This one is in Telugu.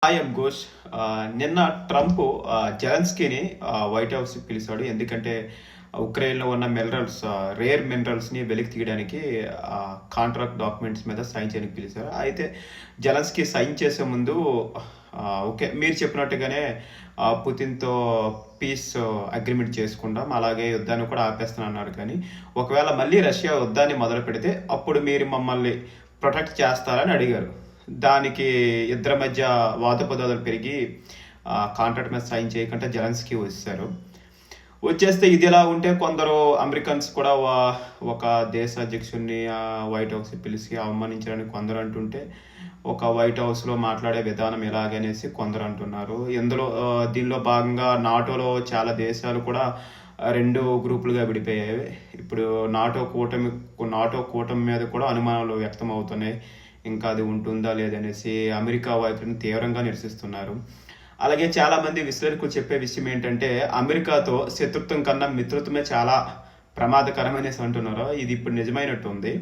హాయ్ ఘోష్. నిన్న ట్రంప్ జెలెన్స్కీని వైట్ హౌస్‌కి పిలిచాడు. ఎందుకంటే ఉక్రెయిన్‌లో ఉన్న రేర్ మినరల్స్‌ని వెలికి తీయడానికి కాంట్రాక్ట్ డాక్యుమెంట్స్ మీద సైన్ చేయడానికి పిలిచారు. అయితే జెలెన్స్కీ సైన్ చేసే ముందు ఓకే. మీరు చెప్పినట్టుగానే పుతిన్‌తో పీస్ అగ్రీమెంట్ చేసుకుందాం. అలాగే యుద్ధాన్ని కూడా ఆపేస్తానన్నారు. కానీ ఒకవేళ మళ్ళీ రష్యా యుద్ధాన్ని మొదలుపెడితే అప్పుడు మీరు మమ్మల్ని ప్రొటెక్ట్ చేస్తారని అడిగారు. దానికి ఇద్దరి మధ్య వాదోపవాదాలు పెరిగి కాంట్రాక్ట్ మీద సైన్ చేయకుండా జెలెన్స్కీ వచ్చేస్తే ఇదిలా ఉంటే కొందరు అమెరికన్స్ కూడా ఒక దేశ అధ్యక్షుడిని వైట్ హౌస్‌కి పిలిచి అవమానించారని కొందరు అంటుంటే, ఒక వైట్ హౌస్‌లో మాట్లాడే విధానం ఇలాగనేసి కొందరు అంటున్నారు. దీనిలో భాగంగా నాటోలో చాలా దేశాలు కూడా 2 గ్రూపులుగా విడిపోయాయి. ఇప్పుడు నాటో కూటమి మీద కూడా అనుమానాలు వ్యక్తం అవుతున్నాయి. ఇంకా అది ఉంటుందా లేదనేసి అమెరికా వైఖరిని తీవ్రంగా నిరసిస్తున్నారు. అలాగే చాలామంది విశ్లేషకులు చెప్పే విషయం ఏంటంటే, అమెరికాతో శత్రుత్వం కన్నా మిత్రత్వమే చాలా ప్రమాదకరమనేసి అంటున్నారు. ఇది ఇప్పుడు నిజమైనట్టుంది.